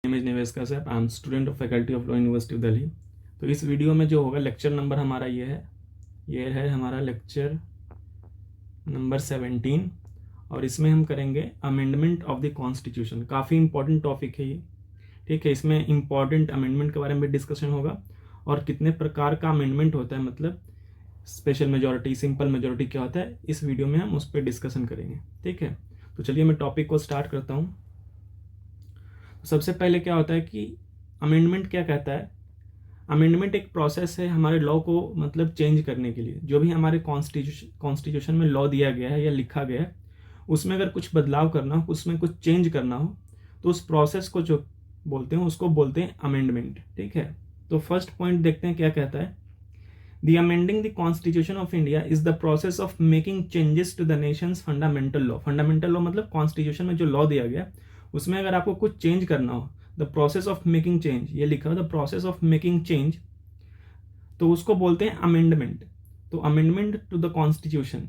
Name is निवेश Kashyap, I am student of faculty of law university of Delhi. तो इस video में जो होगा लेक्चर नंबर हमारा ये है हमारा लेक्चर नंबर 17 और इसमें हम करेंगे अमेंडमेंट ऑफ द कॉन्स्टिट्यूशन। काफ़ी इंपॉर्टेंट टॉपिक है ये, ठीक है। इसमें इंपॉर्टेंट अमेंडमेंट के बारे में डिस्कशन होगा और कितने प्रकार का अमेंडमेंट होता है, मतलब स्पेशल मेजॉरिटी, सिंपल मेजॉरिटी क्या होता है, इस वीडियो में हम उस पर डिस्कशन करेंगे, ठीक है। तो चलिए मैं टॉपिक को स्टार्ट करता हूँ। सबसे पहले क्या होता है कि अमेंडमेंट क्या कहता है। अमेंडमेंट एक प्रोसेस है हमारे लॉ को मतलब चेंज करने के लिए। जो भी हमारे कॉन्स्टिट्यूशन में लॉ दिया गया है या लिखा गया है, उसमें अगर कुछ बदलाव करना हो, उसमें कुछ चेंज करना हो, तो उस प्रोसेस को जो बोलते हैं उसको बोलते हैं अमेंडमेंट, ठीक है। तो फर्स्ट पॉइंट देखते हैं क्या कहता है। The amending the Constitution of India is the process of making changes to the nation's fundamental law. Fundamental law मतलब कॉन्स्टिट्यूशन में जो लॉ दिया गया उसमें अगर आपको कुछ चेंज करना हो, the process of making change, ये लिखा हो the process of making change, तो उसको बोलते हैं अमेंडमेंट। तो amendment to the constitution.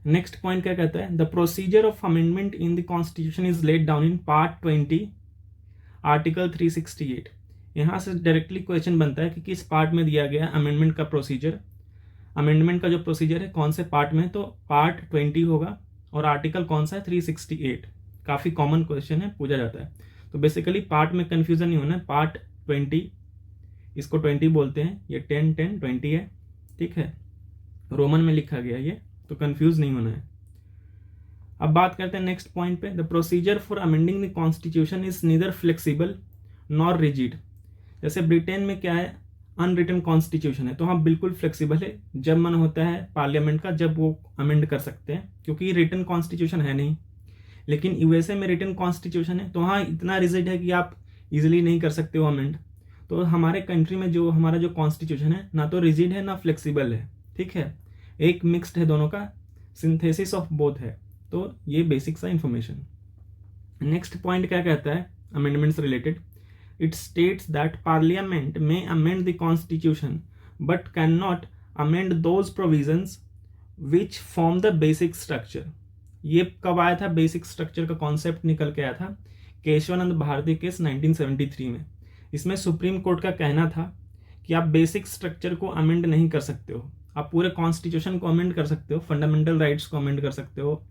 Next point क्या कहता है, the procedure of amendment in the constitution is laid down in part 20 article 368। यहाँ से डायरेक्टली क्वेश्चन बनता है कि किस पार्ट में दिया गया अमेंडमेंट का प्रोसीजर। अमेंडमेंट का जो प्रोसीजर है कौन से पार्ट में, तो पार्ट 20 होगा और आर्टिकल कौन सा है, 368। काफ़ी कॉमन क्वेश्चन है, पूछा जाता है। तो बेसिकली पार्ट में कन्फ्यूजन नहीं होना है। पार्ट 20, इसको 20 बोलते हैं, ये 10 10 20 है, ठीक है। रोमन में लिखा गया ये, तो कन्फ्यूज नहीं होना है। अब बात करते हैं नेक्स्ट पॉइंट पे। The procedure for amending the constitution is neither flexible nor rigid. जैसे ब्रिटेन में क्या है, अनरिटन कॉन्स्टिट्यूशन है, तो हाँ बिल्कुल फ्लेक्सिबल है। जब मन होता है पार्लियामेंट का, जब वो अमेंड कर सकते हैं, क्योंकि रिटन कॉन्स्टिट्यूशन है नहीं। लेकिन यूएसए में रिटन कॉन्स्टिट्यूशन है, तो हाँ इतना रिजिड है कि आप इजीली नहीं कर सकते हो अमेंड। तो हमारे कंट्री में जो हमारा जो कॉन्स्टिट्यूशन है, ना तो रिजिड है ना फ्लेक्सिबल है, ठीक है। एक मिक्स्ड है, दोनों का सिंथेसिस ऑफ बोथ है। तो ये बेसिक सा इंफॉर्मेशन। नेक्स्ट पॉइंट क्या कहता है अमेंडमेंट से related. It states that Parliament may amend the Constitution but cannot amend those provisions which form the basic structure. ये कब आया था, बेसिक स्ट्रक्चर का कॉन्सेप्ट निकल के आया था केशवानंद भारती केस 1973 में। इसमें सुप्रीम कोर्ट का कहना था कि आप बेसिक स्ट्रक्चर को अमेंड नहीं कर सकते हो। आप पूरे कॉन्स्टिट्यूशन को अमेंड कर सकते हो, फंडामेंटल राइट्स को अमेंड कर सकते हो,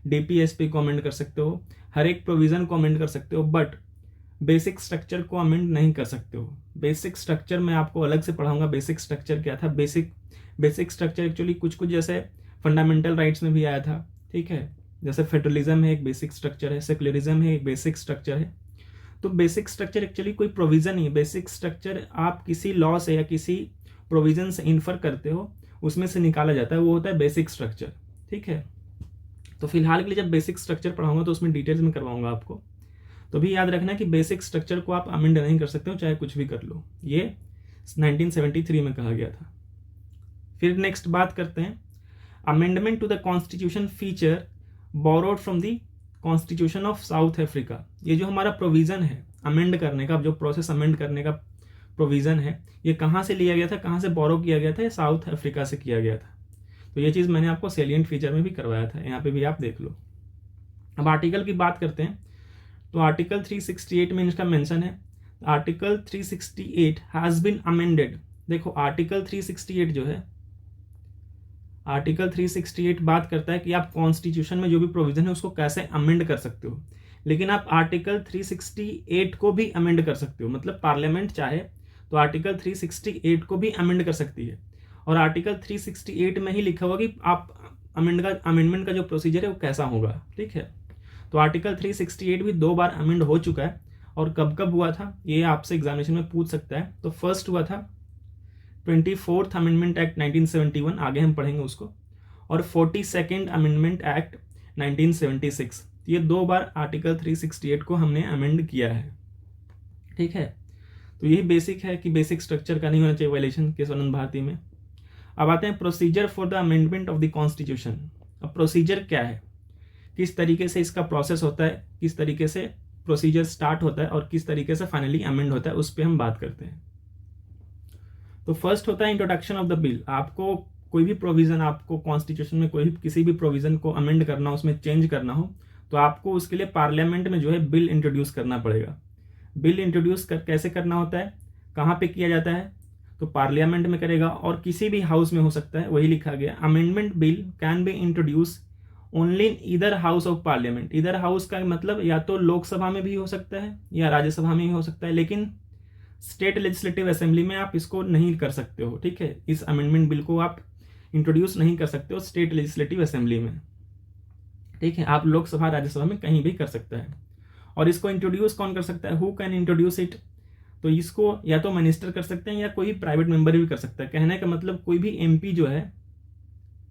डीपीएसपी को अमेंड कर सकते हो, हर एक प्रोविजन को अमेंड कर सकते हो, बट बेसिक स्ट्रक्चर को अमेंड नहीं कर सकते हो। बेसिक स्ट्रक्चर मैं आपको अलग से पढ़ाऊंगा, बेसिक स्ट्रक्चर क्या था। बेसिक स्ट्रक्चर एक्चुअली कुछ जैसे फंडामेंटल राइट्स में भी आया था, ठीक है। जैसे फेडरलिज्म है एक बेसिक स्ट्रक्चर है, सेक्युलरिज्म है एक बेसिक स्ट्रक्चर है। तो बेसिक स्ट्रक्चर एक्चुअली कोई प्रोविजन नहीं है। बेसिक स्ट्रक्चर आप किसी लॉ से या किसी प्रोविजन से इन्फर करते हो, उसमें से निकाला जाता है, वो होता है बेसिक स्ट्रक्चर, ठीक है। तो फिलहाल के लिए जब बेसिक स्ट्रक्चर पढ़ाऊंगा तो उसमें डिटेल्स में करवाऊंगा आपको। तो भी याद रखना कि बेसिक स्ट्रक्चर को आप अमेंड नहीं कर सकते हो, चाहे कुछ भी कर लो। ये 1973 में कहा गया था। फिर नेक्स्ट बात करते हैं amendment to the constitution feature borrowed from the constitution of South Africa. ये जो हमारा प्रोविजन है अमेंड करने का, जो प्रोसेस अमेंड करने का प्रोविजन है, ये कहाँ से लिया गया था, कहाँ से बोरो किया गया था, ये साउथ अफ्रीका से किया गया था। तो ये चीज़ मैंने आपको सेलिएंट फीचर में भी करवाया था, यहाँ पे भी आप देख लो। अब आर्टिकल की बात करते हैं। तो आर्टिकल 368 में इसका मेंशन है, आर्टिकल 368 हैज बीन अमेंडेड। देखो आर्टिकल 368 जो है, आर्टिकल 368 बात करता है कि आप कॉन्स्टिट्यूशन में जो भी प्रोविजन है उसको कैसे अमेंड कर सकते हो। लेकिन आप आर्टिकल 368 को भी अमेंड कर सकते हो, मतलब पार्लियामेंट चाहे तो आर्टिकल 368 को भी अमेंड कर सकती है। और आर्टिकल 368 में ही लिखा होगा कि आप अमेंडमेंट का जो प्रोसीजर है वो कैसा होगा, ठीक है। तो आर्टिकल 368 भी 2 बार अमेंड हो चुका है। और कब कब हुआ था ये आपसे एग्जामिनेशन में पूछ सकता है। तो फर्स्ट हुआ था 24th अमेंडमेंट एक्ट 1971, आगे हम पढ़ेंगे उसको, और 42nd अमेंडमेंट एक्ट 1976। ये 2 बार आर्टिकल 368 को हमने अमेंड किया है, ठीक है। तो यही बेसिक है कि बेसिक स्ट्रक्चर का नहीं होना चाहिए वायलेशन केशवानंद भारती में। अब आते हैं procedure for the amendment of the constitution. अब प्रोसीजर क्या है, किस तरीके से इसका प्रोसेस होता है, किस तरीके से प्रोसीजर स्टार्ट होता है और किस तरीके से फाइनली अमेंड होता है, उस पर हम बात करते हैं। तो फर्स्ट होता है इंट्रोडक्शन ऑफ द बिल। आपको कोई भी प्रोविजन, आपको कॉन्स्टिट्यूशन में कोई भी किसी भी प्रोविजन को अमेंड करना हो, उसमें चेंज करना हो, तो आपको उसके लिए पार्लियामेंट में जो है बिल इंट्रोड्यूस करना पड़ेगा। बिल इंट्रोड्यूस कैसे करना होता है, कहाँ पे किया जाता है, तो पार्लियामेंट में करेगा और किसी भी हाउस में हो सकता है, वही लिखा गया। Amendment bill can be introduce only in either house of parliament. Either house का मतलब या तो लोकसभा में भी हो सकता है या राज्यसभा में भी हो सकता है, लेकिन स्टेट लेजिस्लेटिव असेंबली में आप इसको नहीं कर सकते हो, ठीक है। इस अमेंडमेंट बिल को आप इंट्रोड्यूस नहीं कर सकते हो स्टेट लेजिस्लेटिव असेंबली में, ठीक है। आप लोकसभा राज्यसभा में कहीं भी कर सकता है। और इसको इंट्रोड्यूस कौन कर सकता है, हु कैन इंट्रोड्यूस इट, तो इसको या तो मिनिस्टर कर सकते हैं या कोई प्राइवेट मेंबर भी कर सकता है। कहने का मतलब कोई भी एमपी जो है,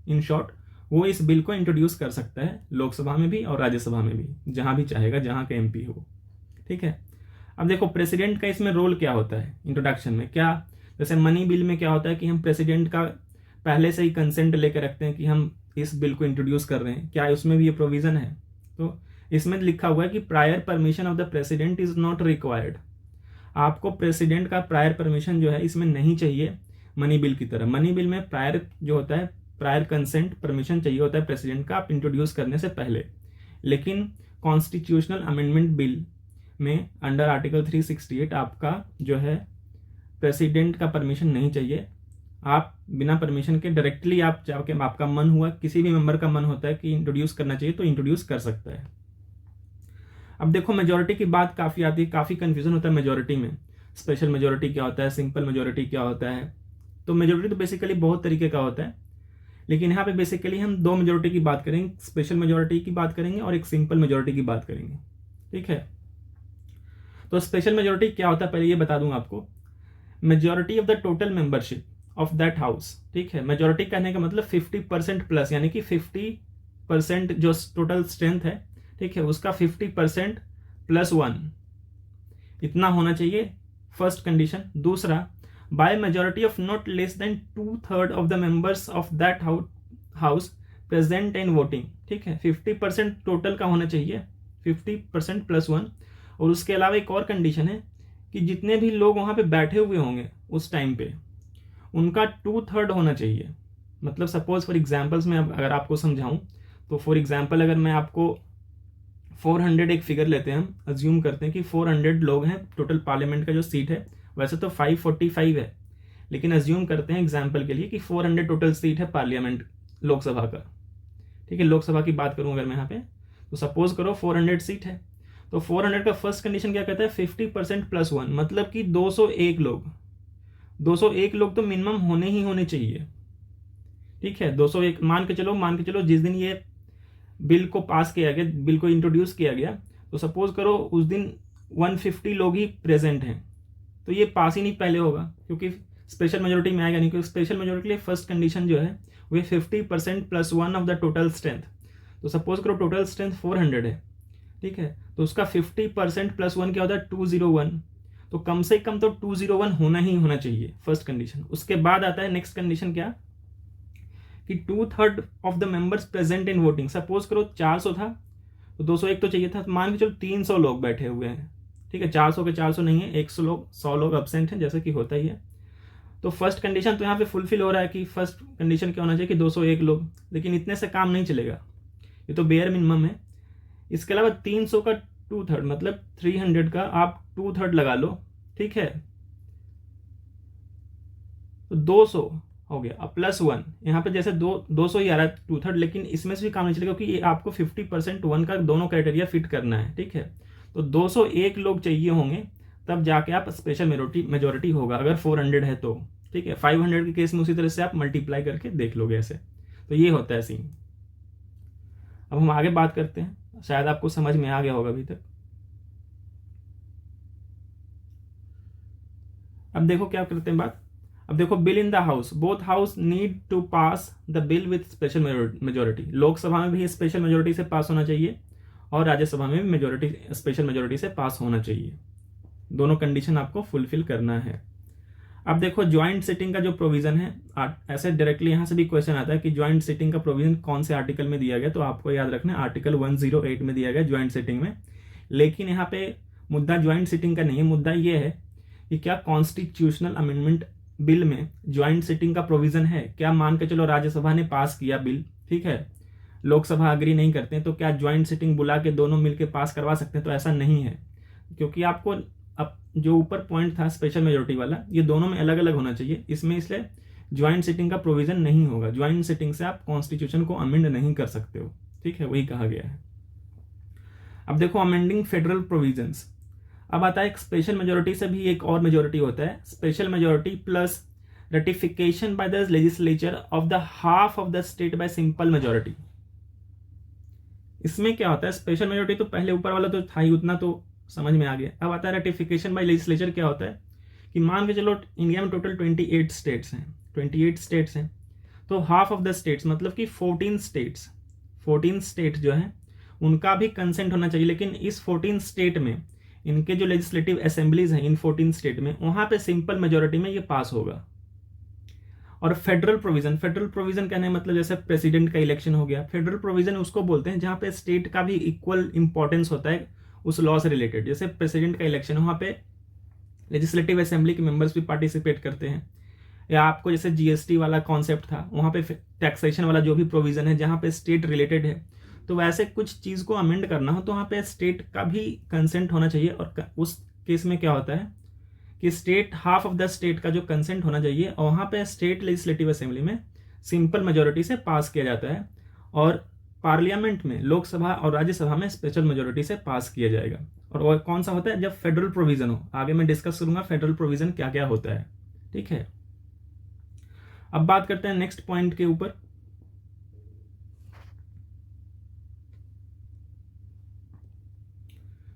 इन शॉर्ट, वो इस बिल को इंट्रोड्यूस कर सकता है लोकसभा में भी और राज्यसभा में भी, जहां भी चाहेगा, जहां का एमपी हो, ठीक है। अब देखो प्रेसिडेंट का इसमें रोल क्या होता है इंट्रोडक्शन में। क्या जैसे मनी बिल में क्या होता है कि हम प्रेसिडेंट का पहले से ही कंसेंट लेकर रखते हैं कि हम इस बिल को इंट्रोड्यूस कर रहे हैं, क्या उसमें भी ये प्रोविजन है। तो इसमें लिखा हुआ है कि prior permission of the president is not required. आपको प्रेसिडेंट का प्रायर परमिशन जो है इसमें नहीं चाहिए मनी बिल की तरह। मनी बिल में प्रायर जो होता है, प्रायर कंसेंट परमिशन चाहिए होता है प्रेसिडेंट का आप इंट्रोड्यूस करने से पहले। लेकिन कॉन्स्टिट्यूशनल अमेंडमेंट बिल में अंडर आर्टिकल 368 आपका जो है प्रेसिडेंट का परमिशन नहीं चाहिए। आप बिना परमिशन के डायरेक्टली आप जाके, आपका मन हुआ, किसी भी मेंबर का मन होता है कि इंट्रोड्यूस करना चाहिए तो इंट्रोड्यूस कर सकता है। अब देखो मेजोरिटी की बात काफ़ी आती है, काफ़ी कन्फ्यूजन होता है मेजोरिटी में। स्पेशल मेजोरिटी क्या होता है, सिंपल मेजोरिटी क्या होता है। तो मेजोरिटी तो बेसिकली बहुत तरीके का होता है, लेकिन यहाँ पे बेसिकली हम दो मेजोरिटी की बात करेंगे, स्पेशल मेजोरिटी की बात करेंगे और एक सिंपल मेजोरिटी की बात करेंगे, ठीक है। तो स्पेशल मेजोरिटी क्या होता है पहले ये बता दूंगा आपको। Majority of the total membership of that house, ठीक है। मेजोरिटी कहने का मतलब 50% प्लस, यानी कि 50% जो टोटल स्ट्रेंथ है, ठीक है, उसका 50% +1 इतना होना चाहिए, फर्स्ट कंडीशन। दूसरा, by majority of not less than 2/3 of the members of that house present in voting, ठीक है। 50% टोटल का होना चाहिए, 50% +1। और उसके अलावा एक और कंडीशन है कि जितने भी लोग वहां पे बैठे हुए होंगे उस टाइम पे, उनका 2/3 होना चाहिए। मतलब सपोज फॉर एग्जाम्पल्स में अगर आपको समझाऊं तो फॉर एग्जाम्पल अगर मैं आपको 400 एक फिगर लेते हैं, हम अज्यूम करते हैं कि 400 लोग हैं टोटल पार्लियामेंट का जो सीट है, वैसे तो 545 है, लेकिन अज्यूम करते हैं एग्जाम्पल के लिए कि 400 टोटल सीट है पार्लियामेंट लोकसभा का, ठीक है। लोकसभा की बात करूं अगर मैं यहाँ पे, तो सपोज करो 400 सीट है, तो 400 का फर्स्ट कंडीशन क्या कहता है, 50% +1, मतलब कि 201 लोग। 201 लोग तो मिनिमम होने ही होने चाहिए, ठीक है। 201 मान के चलो जिस दिन ये बिल को पास किया गया, बिल को इंट्रोड्यूस किया गया, तो सपोज करो उस दिन 150 लोग ही प्रेजेंट हैं, तो ये पास ही नहीं पहले होगा, क्योंकि स्पेशल मेजोरिटी में आएगा नहीं। क्योंकि स्पेशल मेजोरिटी के लिए फर्स्ट कंडीशन जो है वो 50% +1 ऑफ द टोटल स्ट्रेंथ। तो सपोज करो टोटल स्ट्रेंथ 400 है, ठीक है, तो उसका 50% +1 क्या होता है, 201। तो कम से कम तो 201 होना ही होना चाहिए, फर्स्ट कंडीशन। उसके बाद आता है नेक्स्ट कंडीशन क्या, कि 2/3 of the members present in voting. Suppose करो 400 था तो 201 तो चाहिए था, तो मान के चलो 300 लोग बैठे हुए हैं, ठीक है। 400 के 400 नहीं है, 100 लोग एब्सेंट हैं, जैसे कि होता ही है। तो फर्स्ट कंडीशन तो यहाँ पे फुलफिल हो रहा है कि फर्स्ट कंडीशन क्या होना चाहिए कि 201 लोग, लेकिन इतने से काम नहीं चलेगा, ये तो बेयर मिनिमम है। इसके अलावा 300 का 2/3 मतलब 300 का आप 2/3 लगा लो, ठीक है, तो 200 हो गया। अब +1 यहाँ पे जैसे 200 ही आ रहा है 2/3, लेकिन इसमें से भी काम नहीं चलेगा क्योंकि ये आपको 50% 1 का दोनों क्राइटेरिया फिट करना है, ठीक है। तो 201 लोग चाहिए होंगे तब जाके आप स्पेशल मेजोरिटी होगा, अगर 400 है तो, ठीक है। 500 के केस में उसी तरह से आप मल्टीप्लाई करके देख लोगे ऐसे। तो ये होता है सीन। अब हम आगे बात करते हैं, शायद आपको समझ में आ गया होगा अभी तक। अब देखो क्या करते हैं बात। अब देखो bill in the house, both house need to pass the bill with special majority. Lok Sabha में भी स्पेशल मेजोरिटी से पास होना चाहिए और राज्यसभा में भी मेजोरिटी स्पेशल मेजोरिटी से पास होना चाहिए। दोनों कंडीशन आपको फुलफिल करना है। अब देखो ज्वाइंट सिटिंग का जो प्रोविजन है, ऐसे डायरेक्टली यहां से भी क्वेश्चन आता है कि ज्वाइंट सिटिंग का प्रोविजन कौन से आर्टिकल में दिया गया, तो आपको याद रखना आर्टिकल 108 में दिया गया ज्वाइंट सिटिंग में। लेकिन यहाँ पे मुद्दा ज्वाइंट सिटिंग का नहीं है, मुद्दा ये है कि क्या कॉन्स्टिट्यूशनल अमेंडमेंट बिल में ज्वाइंट सिटिंग का प्रोविजन है। क्या मान के चलो राज्यसभा ने पास किया बिल, ठीक है, लोकसभा अग्री नहीं करते हैं, तो क्या ज्वाइंट सिटिंग बुला के दोनों मिलकर पास करवा सकते हैं, तो ऐसा नहीं है। क्योंकि आपको अब जो ऊपर पॉइंट था स्पेशल मेजोरिटी वाला, ये दोनों में अलग अलग होना चाहिए, इसमें इसलिए ज्वाइंट सिटिंग का प्रोविजन नहीं होगा। ज्वाइंट सिटिंग से आप कॉन्स्टिट्यूशन को अमेंड नहीं कर सकते हो, ठीक है, वही कहा गया है। अब देखो अमेंडिंग फेडरल प्रोविजंस, अब आता है स्पेशल मेजोरिटी से भी एक और मेजोरिटी होता है, special majority plus ratification by the legislature of the half of the state by simple majority. इसमें क्या होता है, स्पेशल मेजोरिटी तो पहले ऊपर वाला तो था ही, उतना तो समझ में आ गया। अब आता है रटिफिकेशन बाय लेजिस्लेचर। क्या होता है कि मान के चलो इंडिया में टोटल 28 स्टेट्स हैं, 28 स्टेट्स हैं, तो हाफ ऑफ द स्टेट्स मतलब कि 14 स्टेट्स जो हैं उनका भी कंसेंट होना चाहिए। लेकिन इस 14 स्टेट में इनके जो लेजिस्लेटिव असेंबलीज हैं इन 14 स्टेट में, वहां पे सिंपल मेजोरिटी में ये पास होगा। और फेडरल प्रोविजन कहने मतलब जैसे प्रेसिडेंट का इलेक्शन हो गया, फेडरल प्रोविजन उसको बोलते हैं जहां पे स्टेट का भी इक्वल इंपॉर्टेंस होता है उस लॉ से रिलेटेड। जैसे प्रेसिडेंट का इलेक्शन, वहां पे लेजिस्लेटिव असेंबली के मेंबर्स भी पार्टिसिपेट करते हैं। या आपको जैसे जीएसटी वाला कॉन्सेप्ट था, वहां पे टैक्सेशन वाला जो भी प्रोविजन है जहां पे स्टेट रिलेटेड है, तो वैसे कुछ चीज को अमेंड करना हो तो वहां पे स्टेट का भी कंसेंट होना चाहिए। और उस केस में क्या होता है कि state, half of the state का जो कंसेंट होना चाहिए, और वहां पे स्टेट लेजिस्लेटिव असेंबली में सिंपल मेजोरिटी से पास किया जाता है, और पार्लियामेंट में, लोकसभा और राज्यसभा में स्पेशल मेजोरिटी से पास किया जाएगा। और वो कौन सा होता है, जब फेडरल प्रोविजन हो। आगे मैं डिस्कस करूंगा फेडरल प्रोविजन क्या क्या होता है, ठीक है। अब बात करते हैं नेक्स्ट पॉइंट के ऊपर।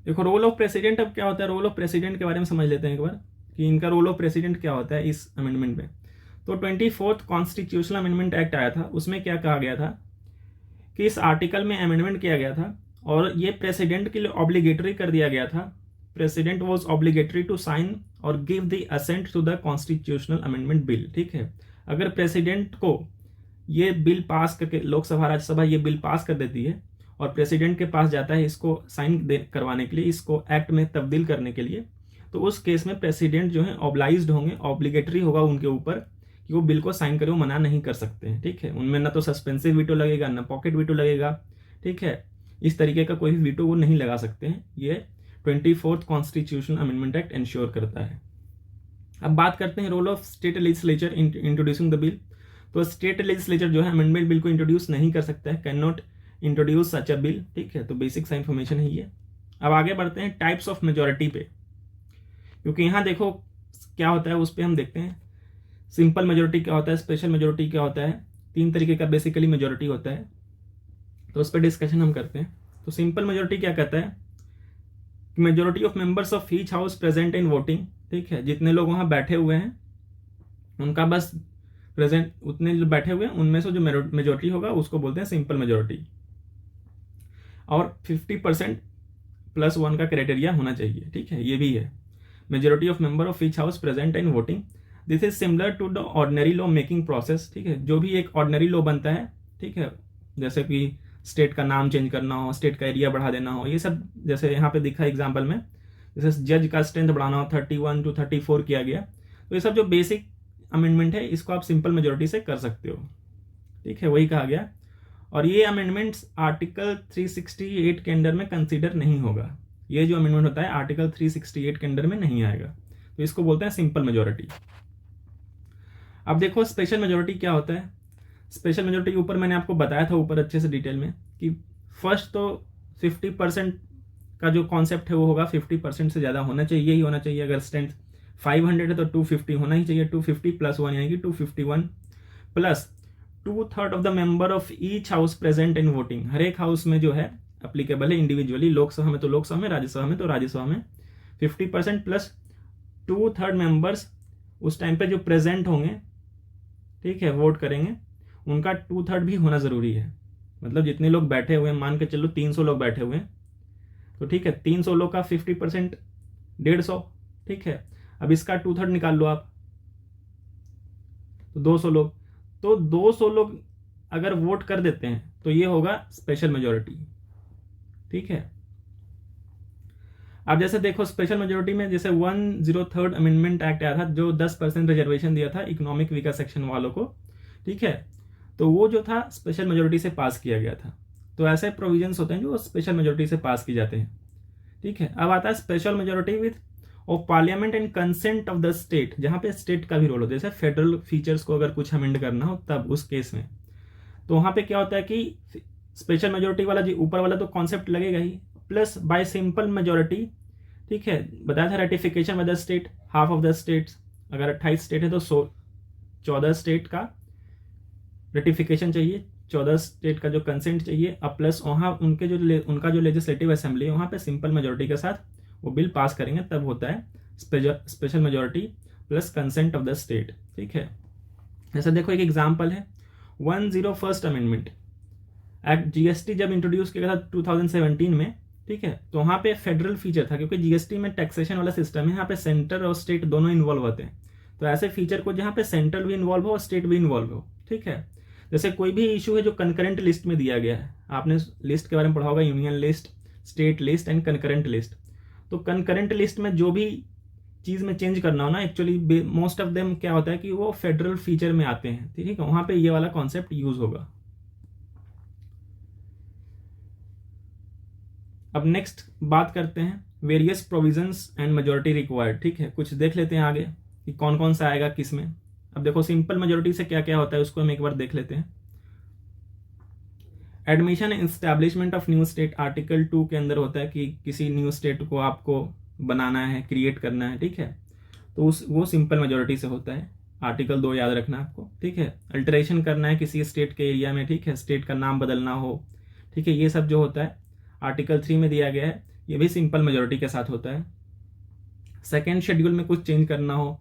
देखो रोल ऑफ प्रेसिडेंट, अब क्या होता है रोल ऑफ प्रेसिडेंट के बारे में समझ लेते हैं एक बार कि इनका रोल ऑफ प्रेसिडेंट क्या होता है इस अमेंडमेंट में। तो 24th कॉन्स्टिट्यूशनल अमेंडमेंट एक्ट आया था, उसमें क्या कहा गया था कि इस आर्टिकल में अमेंडमेंट किया गया था और ये प्रेसिडेंट के लिए ऑब्लिगेटरी कर दिया गया था। President was obligatory to sign और give the assent to the constitutional amendment bill, ठीक है। अगर प्रेसिडेंट को ये बिल पास करके, लोकसभा राज्यसभा ये बिल पास कर देती है और प्रेसिडेंट के पास जाता है इसको साइन करवाने के लिए, इसको एक्ट में तब्दील करने के लिए, तो उस केस में प्रेसिडेंट जो है ऑब्लाइज्ड होंगे, ऑब्लिगेटरी होगा उनके ऊपर कि वो बिल को साइन करे, वो मना नहीं कर सकते हैं, ठीक है। उनमें ना तो सस्पेंसिव वीटो लगेगा ना पॉकेट वीटो लगेगा, ठीक है। इस तरीके का कोई वीटो वो नहीं लगा सकते हैं, ये 24th constitutional amendment act ensure करता है। अब बात करते हैं role of state legislature in introducing the bill. तो स्टेट लेजिस्लेचर जो है अमेंडमेंट बिल को इंट्रोड्यूस नहीं कर सकता है, can not introduce such a bill, ठीक है। तो बेसिक सा इंफॉर्मेशन है ये। अब आगे बढ़ते हैं टाइप्स ऑफ मेजोरिटी पे, क्योंकि यहाँ देखो क्या होता है उस पर हम देखते हैं। सिंपल मेजोरिटी क्या होता है, स्पेशल मेजोरिटी क्या होता है, 3 तरीके का बेसिकली मेजोरिटी होता है, तो उस पर डिस्कशन हम करते हैं। तो सिंपल मेजोरिटी क्या कहता है कि majority of members of each house present in voting, ठीक है। जितने लोग वहां बैठे हुए हैं उनका बस प्रेजेंट, उतने जो बैठे हुए हैं उनमें से जो मेजोरिटी होगा उसको बोलते हैं सिंपल मेजोरिटी। और 50% + 1 का क्राइटेरिया होना चाहिए, ठीक है, ये भी है। Majority of member of each house present in voting, this is similar to the ordinary law making process, ठीक है। जो भी एक ऑर्डिनरी लॉ बनता है, ठीक है, जैसे कि स्टेट का नाम चेंज करना हो, स्टेट का एरिया बढ़ा देना हो, ये सब जैसे यहाँ पे दिखा एग्जाम्पल में, जैसे जज का स्ट्रेंथ बढ़ाना हो 31 to 34 किया गया, तो ये सब जो बेसिक अमेंडमेंट है इसको आप सिंपल मेजोरिटी से कर सकते हो, ठीक है, वही कहा गया। और ये अमेंडमेंट्स आर्टिकल 368 के अंडर में कंसीडर नहीं होगा। ये जो अमेंडमेंट होता है आर्टिकल 368 के अंडर में नहीं आएगा, तो इसको बोलते हैं सिंपल मेजोरिटी। अब देखो स्पेशल मेजोरिटी क्या होता है। स्पेशल मेजोरिटी के ऊपर मैंने आपको बताया था ऊपर अच्छे से डिटेल में कि फर्स्ट तो 50% का जो कॉन्सेप्ट है वो होगा, 50% से ज़्यादा होना चाहिए ही होना चाहिए। अगर स्ट्रेंथ 500 है तो 250 होना ही चाहिए, 250 + 1 यानी कि 251 plus 2/3 of the member of each house present in voting. हर एक हाउस में जो है अप्लीकेबल है इंडिविजुअली, लोकसभा में तो लोकसभा में, राज्यसभा में तो राज्यसभा में 50% प्लस 2/3 मेंबर्स उस टाइम पे जो प्रेजेंट होंगे, ठीक है, वोट करेंगे, उनका 2/3 भी होना जरूरी है। मतलब जितने लोग बैठे हुए हैं, मान के चलो 300 लोग बैठे हुए हैं, तो ठीक है 300 लोग का 50% 150, ठीक है। अब इसका 2/3 निकाल लो आप, तो 200 लोग, तो 200 लोग अगर वोट कर देते हैं तो ये होगा स्पेशल मेजोरिटी, ठीक है। अब जैसे देखो स्पेशल मेजोरिटी में जैसे 103rd अमेंडमेंट एक्ट आया था जो 10% रिजर्वेशन दिया था इकोनॉमिक वीकर सेक्शन वालों को, ठीक है, तो वो जो था स्पेशल मेजोरिटी से पास किया गया था। तो ऐसे प्रोविजंस होते हैं जो स्पेशल मेजोरिटी से पास किए जाते हैं, ठीक है। अब आता है special majority width of parliament and consent of the state, जहाँ पे स्टेट का भी रोल होता है, जैसे फेडरल फीचर्स को अगर कुछ अमेंड करना हो तब उस केस में, तो वहाँ पे क्या होता है कि स्पेशल मेजोरिटी वाला जो ऊपर वाला तो कॉन्सेप्ट लगेगा ही, प्लस बाय सिंपल मेजोरिटी, ठीक है, बताया था ratification by the state, half of the states, अगर 28 स्टेट है तो 14 स्टेट का रेटिफिकेशन चाहिए, 14 स्टेट का जो कंसेंट चाहिए, अब प्लस वहाँ उनका जो लेजिस्लेटिव असेंबली है वहाँ पे सिंपल मेजोरिटी के साथ वो बिल पास करेंगे, तब होता है special majority plus consent of the state. ठीक है, जैसे देखो एक एग्जाम्पल है 101st अमेंडमेंट एक्ट, जीएसटी जब इंट्रोड्यूस किया था 2017 में, ठीक है, तो वहाँ पे फेडरल फीचर था, क्योंकि जीएसटी में टैक्सेशन वाला सिस्टम है, यहाँ पे सेंटर और स्टेट दोनों इन्वॉल्व होते हैं, तो ऐसे फीचर को जहाँ पे सेंट्रल भी इन्वॉल्व हो और स्टेट भी इन्वॉल्व हो। ठीक है, जैसे कोई भी इशू है जो कंकरेंट लिस्ट में दिया गया है, आपने लिस्ट के बारे में पढ़ा होगा, union list, state list and concurrent list, तो कंकरेंट लिस्ट में जो भी चीज़ में चेंज करना हो ना, एक्चुअली मोस्ट ऑफ देम क्या होता है कि वो फेडरल फीचर में आते हैं, ठीक है, वहाँ पे ये वाला कॉन्सेप्ट यूज होगा। अब नेक्स्ट बात करते हैं various provisions and majority required. ठीक है, कुछ देख लेते हैं आगे कि कौन कौन सा आएगा किस में। अब देखो सिंपल मेजोरिटी से क्या क्या होता है उसको हम एक बार देख लेते हैं। Admission and establishment of new state, article 2 के अंदर होता है कि किसी न्यू स्टेट को आपको बनाना है, क्रिएट करना है, ठीक है, तो वो सिंपल मेजोरिटी से होता है। आर्टिकल 2 याद रखना आपको, ठीक है। अल्टरेशन करना है किसी स्टेट के एरिया में, ठीक है, स्टेट का नाम बदलना हो, ठीक है, ये सब जो होता है आर्टिकल 3 में दिया गया है, ये भी सिंपल मेजोरिटी के साथ होता है। सेकेंड शेड्यूल में कुछ चेंज करना हो,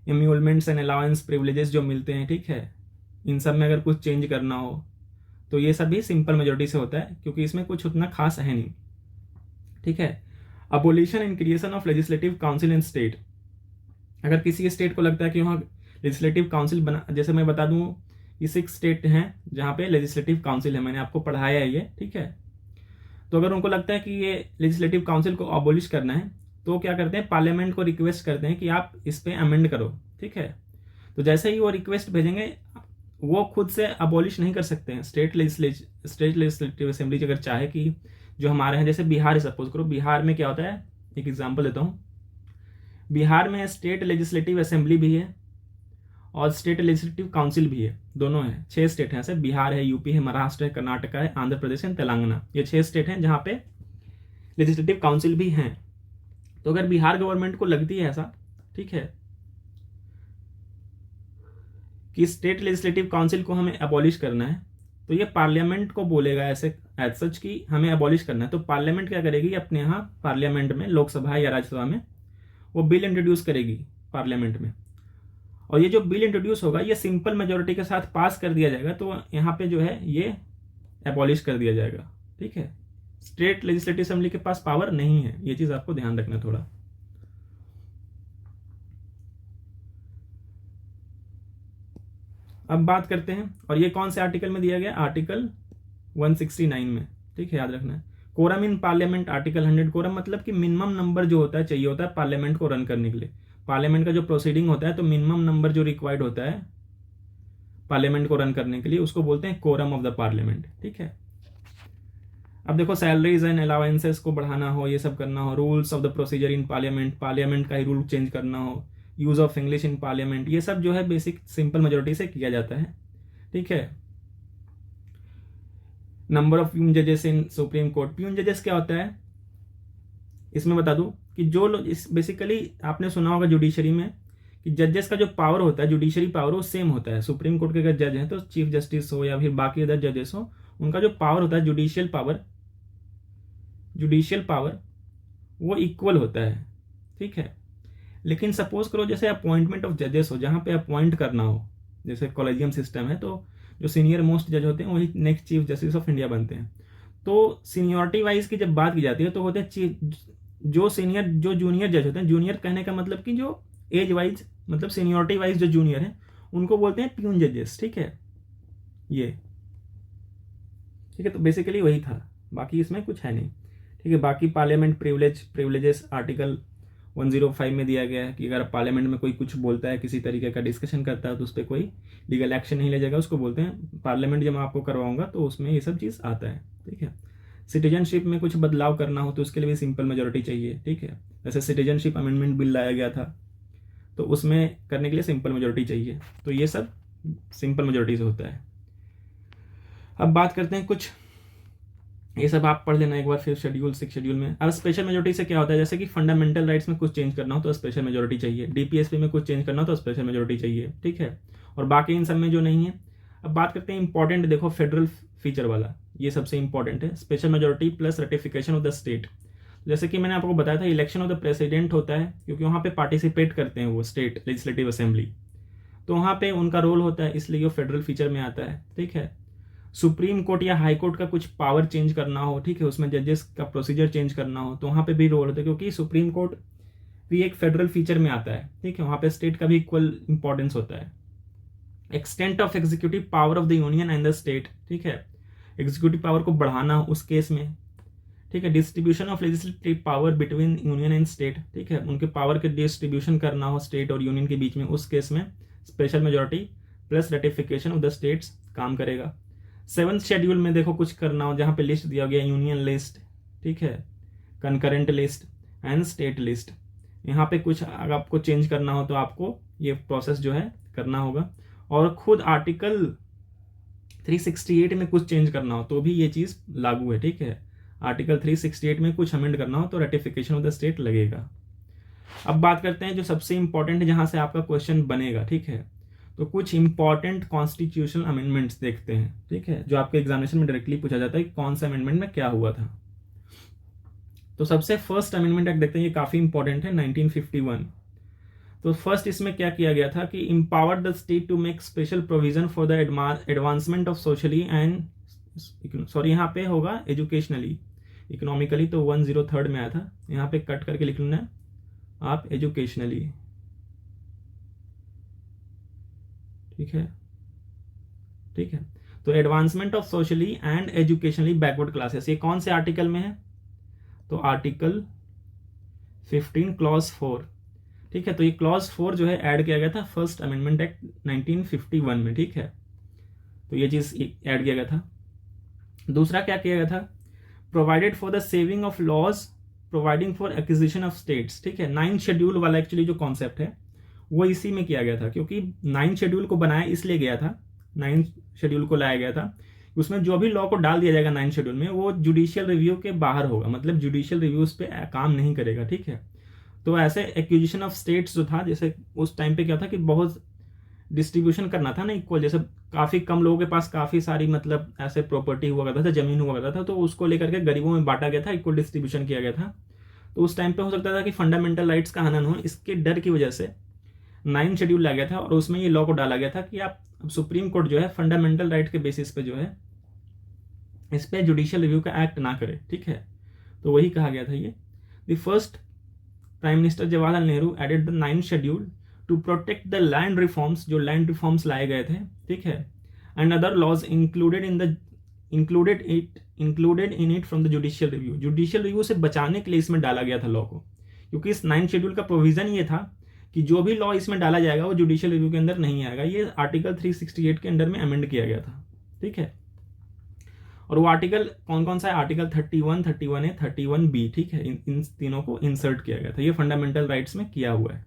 एम्यूलमेंट्स एंड अलाउंस प्रिविलेजेस जो मिलते हैं, ठीक है, इन सब में अगर कुछ चेंज करना हो तो ये सब भी सिंपल मेजोरिटी से होता है, क्योंकि इसमें कुछ उतना खास है नहीं। ठीक है, abolition and creation of legislative council in state, अगर किसी स्टेट को लगता है कि वहाँ लेजिस्लेटिव काउंसिल बना, जैसे मैं बता दूँ ये 6 स्टेट हैं जहाँ पे लेजिस्लेटिव काउंसिल है, मैंने आपको पढ़ाया है ये, ठीक है, तो अगर उनको लगता है कि ये लेजिस्लेटिव काउंसिल को अबोलिश करना है तो क्या करते हैं, पार्लियामेंट को रिक्वेस्ट करते हैं कि आप इस पे अमेंड करो। ठीक है, तो जैसे ही वो रिक्वेस्ट भेजेंगे वो खुद से अबोलिश नहीं कर सकते हैं। स्टेट लेजिस्लेटिव असेंबली अगर चाहे कि जो हमारे हैं, जैसे बिहार है, सपोज करो बिहार में क्या होता है, एक एग्जांपल देता हूँ, बिहार में स्टेट लेजिस्लेटिव असेंबली भी है और स्टेट लेजिस्लेटिव काउंसिल भी है, दोनों है। 6 स्टेट हैं ऐसे, बिहार है, यूपी है, महाराष्ट्र है, कर्नाटक है, आंध्र प्रदेश है, तेलंगाना, ये 6 स्टेट हैं जहाँ पे लेजिस्लेटिव काउंसिल भी हैं। तो अगर बिहार गवर्नमेंट को लगती है ऐसा, ठीक है, कि स्टेट लेजिस्लेटिव काउंसिल को हमें अबॉलिश करना है, तो ये पार्लियामेंट को बोलेगा ऐसे एज सच कि हमें अबॉलिश करना है, तो पार्लियामेंट क्या करेगी, अपने यहाँ पार्लियामेंट में, लोकसभा या राज्यसभा में वो बिल इंट्रोड्यूस करेगी पार्लियामेंट में, और ये जो बिल इंट्रोड्यूस होगा ये सिंपल मेजोरिटी के साथ पास कर दिया जाएगा, तो यहाँ पे जो है ये अबॉलिश कर दिया जाएगा। ठीक है, स्टेट लेजिस्लेटिव असेंबली के पास पावर नहीं है, ये चीज आपको ध्यान रखना थोड़ा। अब बात करते हैं, और ये कौन से आर्टिकल में दिया गया, आर्टिकल 169 में। ठीक है, याद रखना है। Quorum in parliament, article 100, quorum मतलब कि मिनिमम नंबर जो होता है चाहिए होता है पार्लियामेंट को रन करने के लिए। पार्लियामेंट का जो प्रोसीडिंग होता है तो मिनिमम नंबर जो रिक्वायर्ड होता है पार्लियामेंट को रन करने के लिए उसको बोलते हैं कोरम ऑफ द पार्लियामेंट। ठीक है, अब देखो सैलरीज एंड अलाउंसेस को बढ़ाना हो, ये सब करना हो, rules of the procedure in parliament, parliament का ही रूल चेंज करना हो, use of English in parliament, ये सब जो है बेसिक सिंपल मेजोरिटी से किया जाता है। ठीक है, नंबर ऑफ प्यून जजेस इन सुप्रीम कोर्ट, प्यून जजेस क्या होता है इसमें बता दूं कि जो लोग बेसिकली आपने सुना होगा जुडिशरी में कि जजेस का जो पावर होता है, जुडिशरी पावर, वो सेम होता है। सुप्रीम कोर्ट के अगर जज हैं तो चीफ जस्टिस हो या फिर बाकी अदर जजेस हो, उनका जो पावर होता है जुडिशियल पावर वो इक्वल होता है। ठीक है, लेकिन सपोज करो जैसे अपॉइंटमेंट ऑफ जजेस हो, जहां पे अपॉइंट करना हो, जैसे कॉलेजियम सिस्टम है, तो जो सीनियर मोस्ट जज होते हैं वही next chief justice of India बनते हैं। तो सीनियरिटी वाइज की जब बात की जाती है तो होते हैं जो जूनियर जज होते हैं, जूनियर कहने का मतलब कि जो एज वाइज, मतलब सीनियरिटी वाइज जो जूनियर है उनको बोलते हैं प्यून जजेस। ठीक है, ये ठीक है, तो बेसिकली वही था, बाकी इसमें कुछ है नहीं। ठीक है, बाकी पार्लियामेंट प्रिविलेजेस आर्टिकल 105 में दिया गया है कि अगर पार्लियामेंट में कोई कुछ बोलता है, किसी तरीके का डिस्कशन करता है, तो उस पर कोई लीगल एक्शन नहीं ले जाएगा, उसको बोलते हैं पार्लियामेंट जब मैं आपको करवाऊंगा तो उसमें ये सब चीज़ आता है। ठीक है, सिटीजनशिप में कुछ बदलाव करना हो तो उसके लिए भी सिंपल मेजोरिटी चाहिए, ठीक है। जैसे सिटीजनशिप अमेंडमेंट बिल लाया गया था तो उसमें करने के लिए सिंपल मेजोरिटी चाहिए, तो ये सब सिंपल मेजोरिटी से होता है। अब बात करते हैं कुछ, ये सब आप पढ़ लेना एक बार फिर शेड्यूल 6 शेड्यूल में। अब स्पेशल मेजोरिटी से क्या होता है, जैसे कि फंडामेंटल राइट्स में कुछ चेंज करना हो तो स्पेशल मेजोरिटी चाहिए, डीपीएसपी में कुछ चेंज करना हो तो स्पेशल मेजोरिटी चाहिए, ठीक है। और बाकी इन सब में जो नहीं है। अब बात करते हैं इंपॉर्टेंट, देखो फेडरल फीचर वाला, ये सबसे इंपॉर्टेंट है, special majority plus ratification of the state. जैसे कि मैंने आपको बताया था इलेक्शन ऑफ द प्रेसिडेंट होता है, क्योंकि वहाँ पे पार्टिसिपेट करते हैं वो स्टेट लेजिस्लेटिव असेंबली, तो वहाँ पे उनका रोल होता है, इसलिए वो फेडरल फीचर में आता है, ठीक है। सुप्रीम कोर्ट या हाई कोर्ट का कुछ पावर चेंज करना हो, ठीक है, उसमें जजेस का प्रोसीजर चेंज करना हो तो वहाँ पे भी रोल होता है, क्योंकि सुप्रीम कोर्ट भी एक फेडरल फीचर में आता है, ठीक है, वहाँ पे स्टेट का भी इक्वल इंपॉर्टेंस होता है। Extent of executive power of the union and the state, ठीक है, एग्जीक्यूटिव पावर को बढ़ाना उस केस में, ठीक है। Distribution of legislative power between union and state, ठीक है, उनके पावर के डिस्ट्रीब्यूशन करना हो स्टेट और यूनियन के बीच में, उस केस में special majority plus ratification of the states काम करेगा। 7th शेड्यूल में देखो कुछ करना हो, जहाँ पे लिस्ट दिया गया यूनियन लिस्ट, ठीक है, concurrent list and state list, यहाँ पे कुछ अगर आपको चेंज करना हो तो आपको ये प्रोसेस जो है करना होगा। और खुद आर्टिकल 368 में कुछ चेंज करना हो तो भी ये चीज़ लागू है, ठीक है। आर्टिकल 368 में कुछ अमेंड करना हो तो रेटिफिकेशन ऑफ द स्टेट लगेगा। अब बात करते हैं जो सबसे इंपॉर्टेंट है, जहां से आपका क्वेश्चन बनेगा, ठीक है, तो कुछ इंपॉर्टेंट कॉन्स्टिट्यूशनल अमेंडमेंट्स देखते हैं, ठीक है, जो आपके एग्जामिनेशन में डायरेक्टली पूछा जाता है कि कौन सा अमेंडमेंट में क्या हुआ था। तो सबसे फर्स्ट अमेंडमेंट एक्ट देखते हैं, ये काफी इंपॉर्टेंट है, 1951। तो फर्स्ट इसमें क्या किया गया था कि empower the state to make special provision for the advancement of socially and यहाँ पे होगा एजुकेशनली, इकोनॉमिकली तो 103 में आया था, यहाँ पे कट करके लिख लेना है आप एजुकेशनली, ठीक है, ठीक है। तो advancement of socially and educationally backward classes, ये कौन से आर्टिकल में है, तो आर्टिकल 15 क्लॉज 4, ठीक है। तो ये क्लॉज 4 जो है ऐड किया गया था फर्स्ट अमेंडमेंट एक्ट 1951 में, ठीक है, तो ये चीज ऐड किया गया था। दूसरा क्या किया गया था, provided for the saving of laws providing for acquisition of states, ठीक है। 9th शेड्यूल वाला एक्चुअली जो कॉन्सेप्ट है वो इसी में किया गया था, क्योंकि 9th शेड्यूल को बनाया इसलिए गया था, 9th शेड्यूल को लाया गया था, उसमें जो भी लॉ को डाल दिया जाएगा 9th शेड्यूल में वो जुडिशियल रिव्यू के बाहर होगा, मतलब जुडिशियल रिव्यूज पे काम नहीं करेगा, ठीक है। तो ऐसे एक्विजिशन ऑफ स्टेट्स जो था, जैसे उस टाइम पे क्या था कि बहुत डिस्ट्रीब्यूशन करना था ना इक्वल, जैसे काफी कम लोगों के पास काफी सारी मतलब ऐसे प्रॉपर्टी हुआ करता था, जमीन हुआ करता था, तो उसको लेकर के गरीबों में बांटा गया था, इक्वल डिस्ट्रीब्यूशन किया गया था। तो उस टाइम पे हो सकता था कि फंडामेंटल राइट्स का हनन हो, इसके डर की वजह से 9th शेड्यूल लाया गया था और उसमें ये लॉ को डाला गया था कि आप सुप्रीम कोर्ट जो है फंडामेंटल राइट के बेसिस पे जो है इस पे जुडिशियल रिव्यू का एक्ट ना करे, ठीक है। तो वही कहा गया था ये। The first prime minister Jawaharlal Nehru added the 9th schedule to protect the land reforms, जो लैंड रिफॉर्म्स लाए गए थे, ठीक है, and other laws included in it from the judicial review, judicial review से बचाने के लिए इसमें डाला गया था लॉ को, क्योंकि इस 9th शेड्यूल का प्रोविजन ये था कि जो भी लॉ इसमें डाला जाएगा वो जुडिशियल रिव्यू के अंदर नहीं आएगा, ये आर्टिकल 368 के अंडर में अमेंड किया गया था, ठीक है। और वो आर्टिकल कौन कौन सा है, आर्टिकल 31, 31A, 31B, ठीक है, इन तीनों को इंसर्ट किया गया था, ये फंडामेंटल राइट्स में किया हुआ है।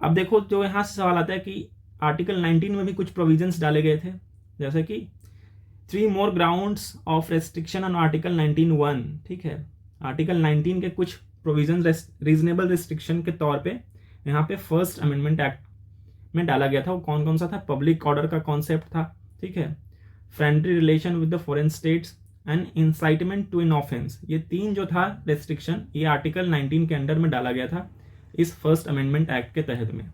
अब देखो जो यहाँ से सवाल आता है कि आर्टिकल 19 में भी कुछ प्रोविजंस डाले गए थे, जैसे कि 3 more grounds of restriction on article 19(1), ठीक है, आर्टिकल 19 के कुछ प्रोविजन रीजनेबल रिस्ट्रिक्शन के तौर पे यहाँ पे फर्स्ट अमेंडमेंट एक्ट में डाला गया था। वो कौन कौन सा था, पब्लिक ऑर्डर का कॉन्सेप्ट था, ठीक है, friendly relation with the foreign states and incitement to an offence, ये 3 जो था रेस्ट्रिक्शन, ये आर्टिकल 19 के अंडर में डाला गया था इस फर्स्ट अमेंडमेंट एक्ट के तहत में,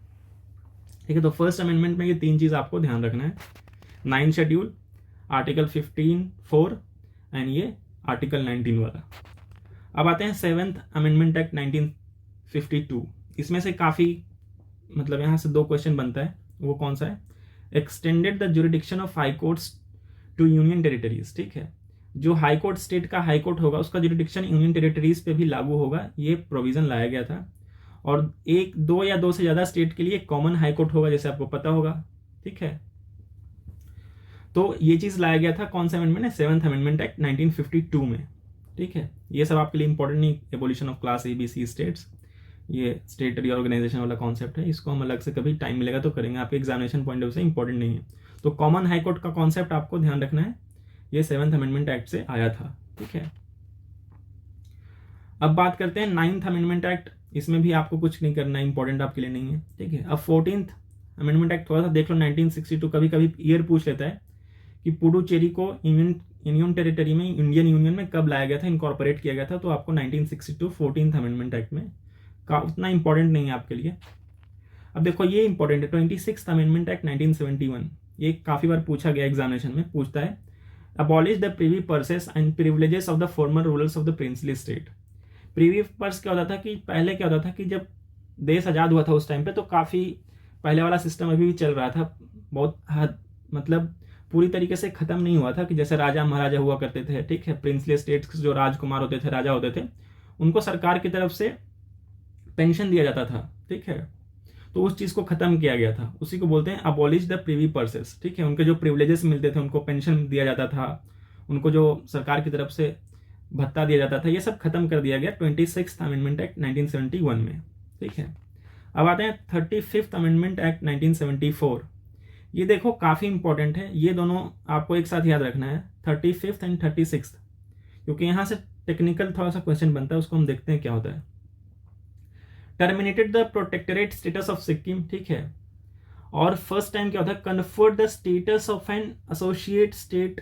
ठीक है। तो फर्स्ट अमेंडमेंट में ये 3 चीज आपको ध्यान रखना है, 9th शेड्यूल, आर्टिकल 15(4) एंड ये आर्टिकल 19 वाला। अब आते हैं 7th अमेंडमेंट एक्ट 1952, इसमें से काफी मतलब यहाँ से 2 क्वेश्चन बनता है, वो कौन सा है, extended the jurisdiction of high courts to union territories, ठीक है, जो हाई कोर्ट स्टेट का हाई कोर्ट होगा उसका जुरिडिक्शन यूनियन टेरिटरीज पे भी लागू होगा, ये प्रोविजन लाया गया था। और 1, 2 या 2 से ज्यादा स्टेट के लिए कॉमन हाई कोर्ट होगा, जैसे आपको पता होगा, ठीक है। तो ये चीज़ लाया गया था, कौन सा अमेंडमेंट है, 7th अमेंडमेंट एक्ट 1952 में। ठीक है, ये सब आपके लिए इंपॉर्टेंट नहीं, abolition of class ABC states, ये स्टेट रीऑर्गेनाइजेशन वाला कॉन्सेप्ट है, इसको हम अलग से कभी टाइम मिलेगा तो करेंगे, आपके एग्जामिनेशन पॉइंट ऑफ व्यू से इंपॉर्टेंट नहीं है। तो कॉमन हाई कोर्ट का कॉन्सेप्ट आपको ध्यान रखना है, ये 7th अमेंडमेंट एक्ट से आया था। ठीक है, अब बात करते हैं 9th अमेंडमेंट एक्ट, इसमें भी आपको कुछ नहीं करना है, इंपॉर्टेंट आपके लिए नहीं है। ठीक है, अब 14th अमेंडमेंट एक्ट थोड़ा सा देख लो, 1962, कभी कभी ईयर पूछ लेता है कि पुडुचेरी को यूनियन टेरिटरी में, इंडियन यूनियन में कब लाया गया था, इनकॉर्पोरेट किया गया था, तो आपको 1962 14th अमेंडमेंट एक्ट में का उतना इंपॉर्टेंट नहीं है आपके लिए। अब देखो ये इंपॉर्टेंट है, 26th अमेंडमेंट एक्ट 1971, ये काफ़ी बार पूछा गया एग्जामिनेशन में, पूछता है abolish the privy purses and privileges of the former rulers of the princely state. Privy purse क्या होता था कि पहले क्या होता था कि जब देश आज़ाद हुआ था उस टाइम पे, तो काफ़ी पहले वाला सिस्टम अभी भी चल रहा था, बहुत हद मतलब पूरी तरीके से ख़त्म नहीं हुआ था, कि जैसे राजा महाराजा हुआ करते थे। ठीक है, प्रिंसली स्टेट्स जो राजकुमार होते थे, राजा होते थे, उनको सरकार की तरफ से पेंशन दिया जाता था। ठीक है, तो उस चीज़ को ख़त्म किया गया था, उसी को बोलते हैं अबॉलिश द प्रीवी पर्सेस। ठीक है, उनके जो प्रिविलेजेस मिलते थे, उनको पेंशन दिया जाता था, उनको जो सरकार की तरफ से भत्ता दिया जाता था, ये सब खत्म कर दिया गया 26th अमेंडमेंट एक्ट 1971 में। ठीक है, अब आते हैं 35th अमेंडमेंट एक्ट 1974। ये देखो काफ़ी इंपॉर्टेंट है, ये दोनों आपको एक साथ याद रखना है, 35th एंड 36th, क्योंकि यहाँ से टेक्निकल थोड़ा सा क्वेश्चन बनता है, उसको हम देखते हैं क्या होता है। Terminated the protectorate status of Sikkim. ठीक है, और फर्स्ट टाइम क्या होता है, conferred the status of an associate state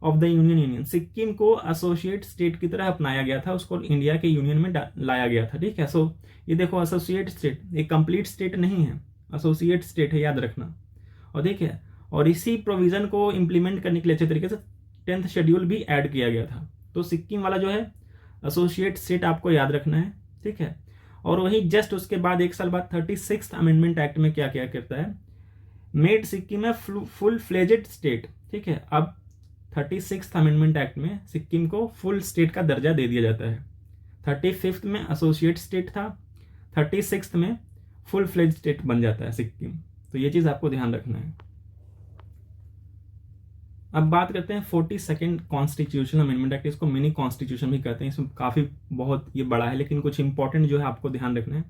of the union. Sikkim को एसोसिएट स्टेट की तरह अपनाया गया था, उसको इंडिया के यूनियन में लाया गया था। ठीक है, सो ये देखो एसोसिएट स्टेट, एक कंप्लीट स्टेट नहीं है, एसोसिएट स्टेट है, याद रखना। और देखिए, और इसी प्रोविजन को इम्प्लीमेंट करने के लिए अच्छे तरीके से 10th शेड्यूल भी ऐड किया गया था। तो सिक्किम वाला जो है एसोसिएट स्टेट आपको याद रखना है। ठीक है, और वही जस्ट उसके बाद एक साल बाद 36th अमेंडमेंट एक्ट में क्या क्या करता है, made Sikkim a full fledged state. ठीक है, अब 36th अमेंडमेंट एक्ट में सिक्किम को फुल स्टेट का दर्जा दे दिया जाता है। 35th में एसोसिएट स्टेट था, 36th में फुल फ्लेज स्टेट बन जाता है सिक्किम। तो ये चीज़ आपको ध्यान रखना है। अब बात करते हैं 42nd कॉन्स्टिट्यूशनल अमेंडमेंट एक्ट, इसको मिनी कॉन्स्टिट्यूशन भी कहते हैं, इसमें काफ़ी बहुत ये बड़ा है, लेकिन कुछ इंपॉर्टेंट जो है आपको ध्यान रखना है।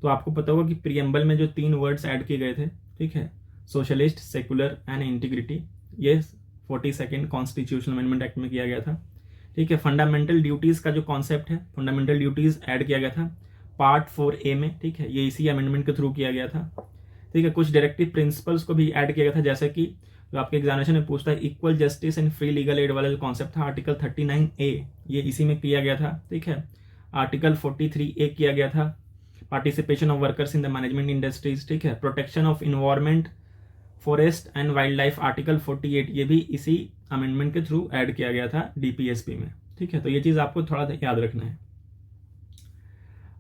तो आपको पता होगा कि प्रीएम्बल में जो 3 वर्ड्स ऐड किए गए थे, ठीक है, सोशलिस्ट, सेकुलर एंड इंटीग्रिटी, ये 42nd कॉन्स्टिट्यूशनल अमेंडमेंट एक्ट में किया गया था। ठीक है, फंडामेंटल ड्यूटीज़ का जो कॉन्सेप्ट है, फंडामेंटल ड्यूटीज़ ऐड किया गया था पार्ट 4A में। ठीक है, ये इसी अमेंडमेंट के थ्रू किया गया था। ठीक है, कुछ डायरेक्टिव प्रिंसिपल्स को भी ऐड किया गया था, जैसे कि जो आपके एग्जामिनेशन में पूछता है equal justice and free legal aid वाला जो कॉन्सेप्ट था, आर्टिकल 39A, ये इसी में किया गया था। ठीक है, आर्टिकल 43A किया गया था, participation of workers in the management industries. ठीक है, protection of environment, forest and wild life, article 48, ये भी इसी अमेंडमेंट के थ्रू ऐड किया गया था DPSP में। ठीक है, तो ये चीज़ आपको थोड़ा याद रखना है।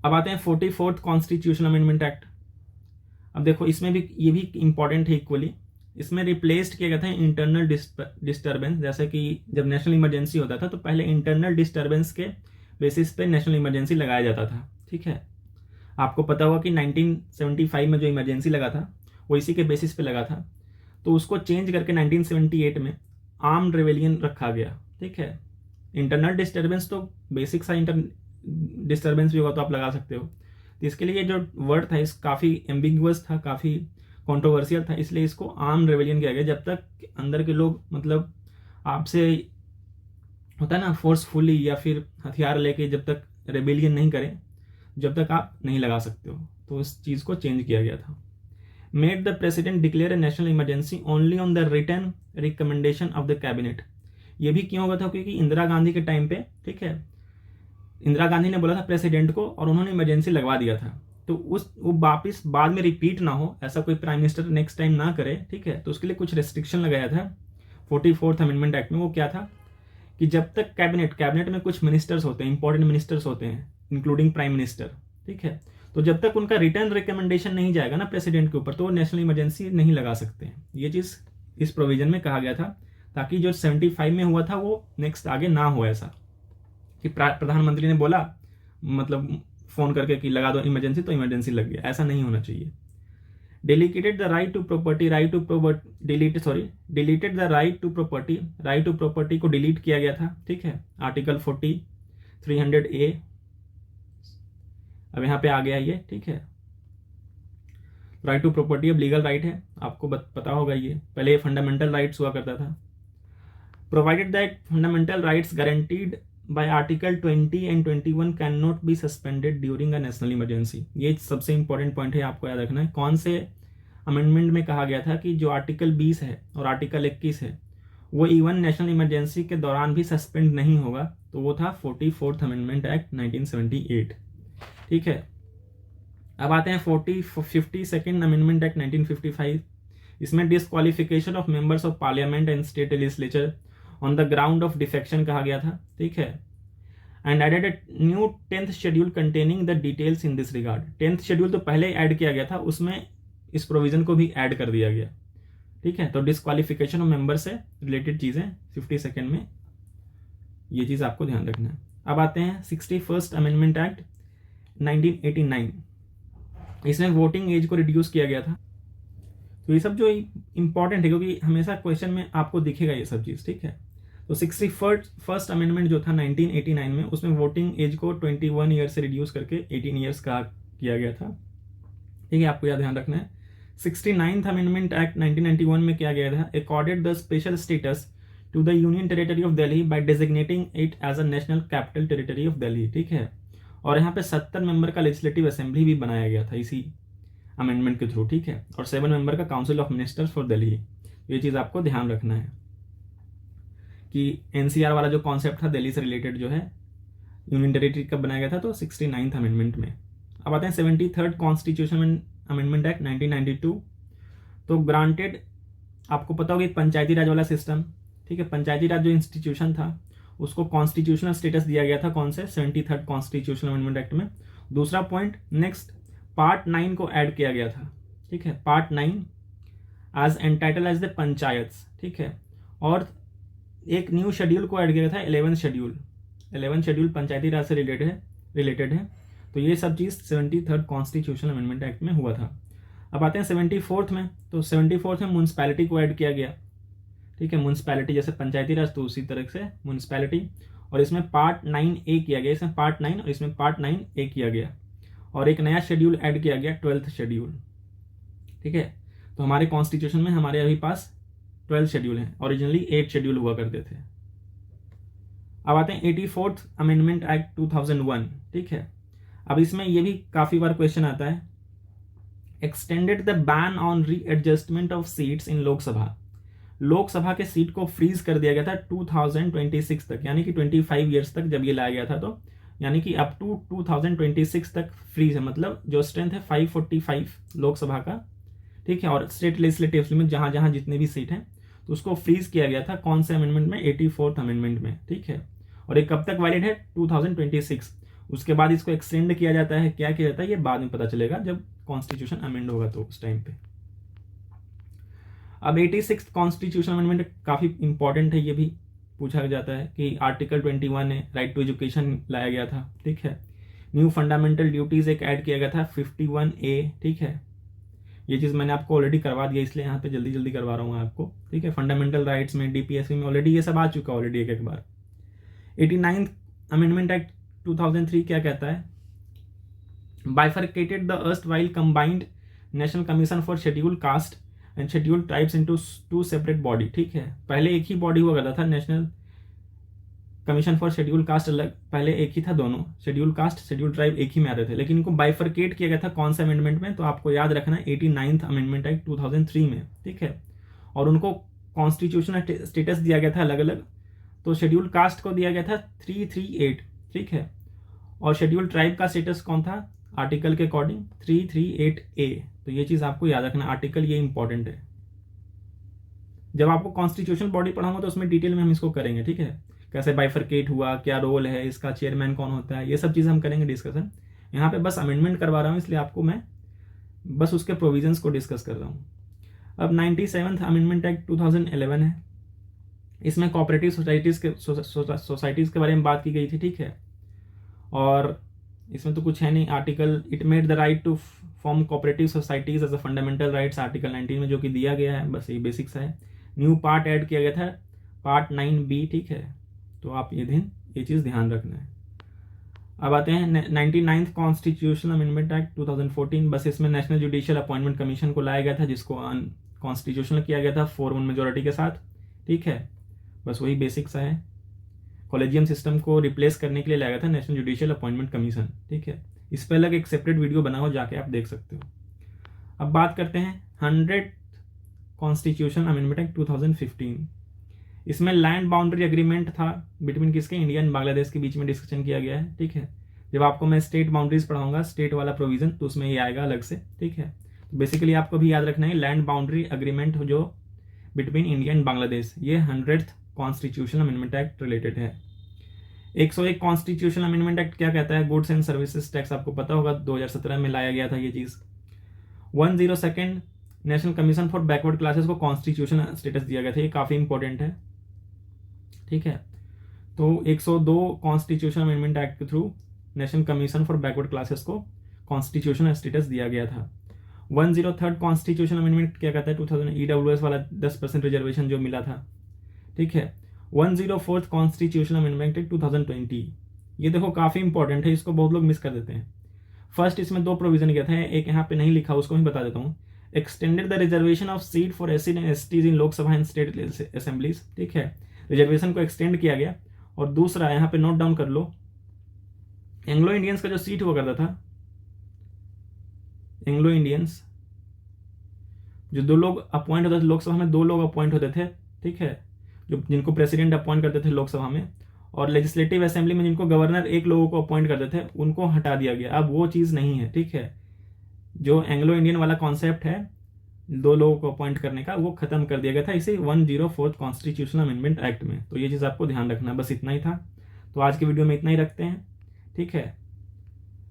अब आते हैं 44th कॉन्स्टिट्यूशनल अमेंडमेंट एक्ट। अब देखो इसमें भी ये भी इंपॉर्टेंट है इक्वली, इसमें रिप्लेस्ड किया गया था इंटरनल डिस्टर्बेंस। जैसे कि जब नेशनल इमरजेंसी होता था तो पहले इंटरनल डिस्टर्बेंस के बेसिस पे नेशनल इमरजेंसी लगाया जाता था। ठीक है, आपको पता होगा कि 1975 में जो इमरजेंसी लगा था वो इसी के बेसिस पे लगा था, तो उसको चेंज करके 1978 में आर्म्ड रेवेलियन रखा गया। ठीक है, इंटरनल डिस्टर्बेंस तो बेसिक सा डिस्टर्बेंस भी होगा तो आप लगा सकते हो, तो इसके लिए जो वर्ड था इस काफ़ी एम्बिगुअस था, काफ़ी कंट्रोवर्शियल था, इसलिए इसको आर्म्ड रेवेलियन किया गया। जब तक अंदर के लोग मतलब आपसे होता है ना फोर्सफुली या फिर हथियार लेके जब तक रेबेलियन नहीं करें, जब तक आप नहीं लगा सकते हो, तो इस चीज़ को चेंज किया गया था। Made the president declare a national emergency only on the written recommendation of the cabinet. ये भी क्यों हुआ था, क्योंकि इंदिरा गांधी के टाइम पे, ठीक है, इंदिरा गांधी ने बोला था प्रेसिडेंट को और उन्होंने इमरजेंसी लगवा दिया था, तो वो वापिस बाद में रिपीट ना हो, ऐसा कोई प्राइम मिनिस्टर नेक्स्ट टाइम ना करे। ठीक है, तो उसके लिए कुछ रेस्ट्रिक्शन लगाया था 44th अमेंडमेंट एक्ट में। वो क्या था कि जब तक कैबिनेट में कुछ मिनिस्टर्स होते हैं, इंपॉर्टेंट मिनिस्टर्स होते हैं इंक्लूडिंग प्राइम मिनिस्टर, ठीक है, तो जब तक उनका रिटर्न रिकमेंडेशन नहीं जाएगा ना प्रेसिडेंट के ऊपर, तो वो नेशनल इमरजेंसी नहीं लगा सकते हैं। ये चीज़ इस प्रोविजन में कहा गया था, ताकि जो 75 में हुआ था वो नेक्स्ट आगे ना हो, ऐसा कि प्रधानमंत्री ने बोला मतलब फ़ोन करके कि लगा दो इमरजेंसी, तो इमरजेंसी लग गया, ऐसा नहीं होना चाहिए। Deleted the right to property, deleted the right to property को डिलीट किया गया था, ठीक है, आर्टिकल 300A अब यहाँ पे आ गया ये, ठीक है। राइट टू प्रॉपर्टी अब लीगल राइट है, आपको पता होगा ये, पहले ये फंडामेंटल राइट्स हुआ करता था। Provided that fundamental rights guaranteed bye article 20 and 21 can not be suspended during a national emergency. ये सबसे इंपॉर्टेंट पॉइंट है, आपको याद रखना है। कौन से अमेंडमेंट में कहा गया था कि जो आर्टिकल 20 है और आर्टिकल 21 है वो इवन नेशनल इमरजेंसी के दौरान भी सस्पेंड नहीं होगा, तो वो था 44th अमेंडमेंट एक्ट 1978, ठीक है। अब आते हैं 52nd अमेंडमेंट एक्ट 1955। इसमें disqualification of members of parliament and state legislature on the ground of defection कहा गया था, ठीक है। And added a new 10th schedule containing the details in this regard. 10th schedule तो पहले ऐड किया गया था, उसमें इस प्रोविजन को भी ऐड कर दिया गया, ठीक है। तो डिस्क्वालिफिकेशन ऑफ मेंबर से रिलेटेड चीजें 52nd में, ये चीज आपको ध्यान रखना है। अब आते हैं 61st अमेंडमेंट एक्ट 1989। इसमें वोटिंग एज को रिड्यूस किया गया था। तो ये सब जो इंपॉर्टेंट है, क्योंकि हमेशा क्वेश्चन में आपको दिखेगा ये सब चीज, ठीक है। तो 61st अमेंडमेंट जो था 1989 में, उसमें वोटिंग एज को 21 ईयर से रिड्यूस करके 18 ईयर्स का किया गया था, ठीक है, आपको यह ध्यान रखना है। 69th अमेंडमेंट एक्ट 1991 में किया गया था, accorded the special status to the union territory of Delhi by designating it as a national capital territory of Delhi, ठीक है। और यहाँ पे 70 मेंबर का लेजिस्लेटिव असेंबली भी बनाया गया था इसी अमेंडमेंट के थ्रू, ठीक है। और 7 मेंबर का council of ministers for Delhi. ये चीज आपको ध्यान रखना है कि एनसीआर वाला जो कॉन्सेप्ट था दिल्ली से रिलेटेड जो है, यूनियन टेरिटरी कब बनाया गया था, तो 69th अमेंडमेंट में। अब आते हैं 73rd कॉन्स्टिट्यूशन अमेंडमेंट एक्ट 1992। तो ग्रांटेड, आपको पता होगा पंचायती राज वाला सिस्टम, ठीक है, पंचायती राज जो इंस्टीट्यूशन था उसको कॉन्स्टिट्यूशनल स्टेटस दिया गया था, कौन से, 73rd कॉन्स्टिट्यूशनल अमेंडमेंट एक्ट में। दूसरा पॉइंट, नेक्स्ट पार्ट 9 को ऐड किया गया था, ठीक है, part 9 as entitled as the panchayats, ठीक है। और एक न्यू शेड्यूल को ऐड किया गया था, 11th शेड्यूल पंचायती राज से रिलेटेड है। तो ये सब चीज 73rd कॉन्स्टिट्यूशनल अमेंडमेंट एक्ट में हुआ था। अब आते हैं 74th में। तो 74th में म्युनिसिपैलिटी को ऐड किया गया, ठीक है, म्युनिसिपैलिटी जैसे पंचायती राज तो उसी तरह से म्युनिसिपैलिटी। और इसमें पार्ट 9A किया गया, इसमें पार्ट 9 और इसमें पार्ट 9A किया गया। और एक नया शेड्यूल ऐड किया गया, 12th शेड्यूल, ठीक है। तो हमारे कॉन्स्टिट्यूशन में हमारे अभी पास 12 शेड्यूल हैं, ओरिजिनली 8 शेड्यूल हुआ करते थे। अब आते हैं 84th अमेंडमेंट एक्ट 2001, ठीक है। अब इसमें ये भी काफी बार क्वेश्चन आता है, extended the ban on readjustment of seats in Lok Sabha के सीट को फ्रीज कर दिया गया था 2026 तक, यानी कि 25 ईयर्स तक जब ये लाया गया था, तो यानी कि अप टू 2026 तक फ्रीज है। मतलब जो स्ट्रेंथ है 545 लोकसभा का, ठीक है, और स्टेट लेजिस्लेटिव में जहां जहां जितने भी सीट हैं तो उसको फ्रीज किया गया था, कौन से अमेंडमेंट में, 84th अमेंडमेंट में, ठीक है। और ये कब तक वैलिड है, 2026। उसके बाद इसको एक्सटेंड किया जाता है, क्या किया जाता है ये बाद में पता चलेगा जब कॉन्स्टिट्यूशन अमेंड होगा, तो उस टाइम पे। अब 86th कॉन्स्टिट्यूशन अमेंडमेंट काफी इंपॉर्टेंट है, ये भी पूछा जाता है कि आर्टिकल 21 है, राइट टू एजुकेशन लाया गया था, ठीक है। न्यू फंडामेंटल ड्यूटीज एक ऐड किया गया था 51A, ठीक है। ये चीज मैंने आपको ऑलरेडी करवा दिया, इसलिए यहाँ पे जल्दी जल्दी करवा रहा हूँ आपको, ठीक है। फंडामेंटल राइट्स में, डीपीएससी में ऑलरेडी ये सब आ चुका ऑलरेडी एक बार। 89th अमेंडमेंट एक्ट 2003 क्या कहता है, bifurcated the erstwhile combined national commission for schedule caste and schedule tribes into 2 separate body, ठीक है। पहले एक ही बॉडी हुआ करता था, national commission for schedule caste अलग, पहले एक ही था, दोनों शेड्यूल कास्ट शेड्यूल ट्राइब एक ही में आते थे, लेकिन इनको बाइफरकेट किया गया था, कौन सा अमेंडमेंट में, तो आपको याद रखना है 89th अमेंडमेंट एक्ट 2003 में, ठीक है। और उनको कॉन्स्टिट्यूशनल स्टेटस दिया गया था अलग अलग। तो शेड्यूल कास्ट को दिया गया था 338, ठीक है। और शेड्यूल ट्राइब का स्टेटस कौन था, आर्टिकल के अकॉर्डिंग 338A। तो ये चीज आपको याद रखना, आर्टिकल ये इंपॉर्टेंट है। जब आपको कॉन्स्टिट्यूशनल बॉडी पढ़ाऊंगा तो उसमें डिटेल में हम इसको करेंगे, ठीक है, कैसे बाइफरकेट हुआ, क्या रोल है इसका, चेयरमैन कौन होता है, ये सब चीजें हम करेंगे डिस्कशन। यहाँ पे बस अमेंडमेंट करवा रहा हूँ, इसलिए आपको मैं बस उसके प्रोविजंस को डिस्कस कर रहा हूँ। अब 97th अमेंडमेंट एक्ट 2011 है। इसमें कोऑपरेटिव सोसाइटीज के बारे में बात की गई थी, ठीक है। और इसमें तो कुछ है नहीं, article, it made the right to form cooperative societies as a fundamental rights article 19 में जो कि दिया गया है, बस ये बेसिक्स है। न्यू पार्ट ऐड किया गया था, पार्ट 9B, ठीक है, तो आप ये चीज़ ध्यान रखना है। अब आते हैं 99th कॉन्स्टिट्यूशनल अमेंडमेंट एक्ट 2014, बस इसमें नेशनल जुडिशियल अपॉइंटमेंट कमीशन को लाया गया था, जिसको अनकॉन्स्टिट्यूशनल किया गया था 4-1 मेजोरिटी के साथ, ठीक है, बस वही बेसिक्स है। कॉलेजियम सिस्टम को रिप्लेस करने के लिए लाया गया था नेशनल जुडिशियल अपॉइंटमेंट कमीशन, ठीक है, इस पर अलग एक सेपरेट वीडियो बना हो, जाके आप देख सकते हो। अब बात करते हैं 100th कॉन्स्टिट्यूशन अमेंडमेंट एक्ट 2015। इसमें लैंड बाउंड्री एग्रीमेंट था बिटवीन किसके, इंडिया एंड बांग्लादेश के बीच में डिस्कशन किया गया है, ठीक है। जब आपको मैं स्टेट बाउंड्रीज पढ़ाऊंगा, स्टेट वाला प्रोविजन, तो उसमें ये आएगा अलग से, ठीक है। तो बेसिकली आपको भी याद रखना है लैंड बाउंड्री एग्रीमेंट जो बिटवीन इंडिया एंड बांग्लादेश, ये 100th constitutional amendment act related है। 101 कॉन्स्टिट्यूशनल अमेंडमेंट एक्ट क्या कहता है, गुड्स एंड सर्विसेज टैक्स, आपको पता होगा 2017 में लाया गया था ये चीज़। 102 national commission for backward classes को कॉन्स्टिट्यूशन स्टेटस दिया गया था, ये काफ़ी इंपॉर्टेंट है, ठीक है। तो 102 कॉन्स्टिट्यूशन अमेंडमेंट एक्ट के through national commission for backward classes को कॉन्स्टिट्यूशनल स्टेटस दिया गया था। 103 कॉन्स्टिट्यूशन अमेंडमेंट क्या कहता है, 2000 EWS वाला 10% रिजर्वेशन जो मिला था, ठीक है। 104 कॉन्स्टिट्यूशन अमेंडमेंट 2020, ये देखो काफ़ी इंपॉर्टेंट है, इसको बहुत लोग मिस कर देते हैं। फर्स्ट इसमें 2 प्रोविजन किया था, एक यहाँ पे नहीं लिखा, उसको मैं बता देता हूँ। Extended the reservation of seat for SC and STs in Lok Sabha and state assemblies, ठीक है, रिजर्वेशन को एक्सटेंड किया गया। और दूसरा यहाँ पे नोट डाउन कर लो, एंग्लो इंडियंस का जो सीट हुआ करता था, एंग्लो इंडियंस जो 2 लोग अपॉइंट होते थे लोकसभा में, 2 लोग अपॉइंट होते थे, ठीक है, जो जिनको प्रेसिडेंट अपॉइंट करते थे लोकसभा में, और लेजिस्लेटिव असेंबली में जिनको गवर्नर एक लोगों को अपॉइंट करते थे, उनको हटा दिया गया। अब वो चीज़ नहीं है, ठीक है, जो एंग्लो इंडियन वाला कॉन्सेप्ट है 2 लोगों को अपॉइंट करने का, वो खत्म कर दिया गया था इसे 104 कॉन्स्टिट्यूशनल अमेंडमेंट एक्ट में। तो ये चीज़ आपको ध्यान रखना, बस इतना ही था। तो आज के वीडियो में इतना ही रखते हैं, ठीक है।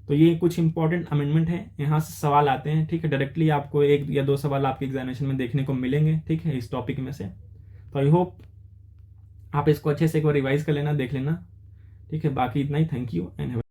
तो ये कुछ इंपॉर्टेंट अमेंडमेंट है, यहाँ से सवाल आते हैं, ठीक है, डायरेक्टली आपको 1 या 2 सवाल आपके एग्जामिनेशन में देखने को मिलेंगे, ठीक है, इस टॉपिक में से। तो आई होप आप इसको अच्छे से एक बार रिवाइज कर लेना, देख लेना, ठीक है। बाकी इतना ही, थैंक यू एंड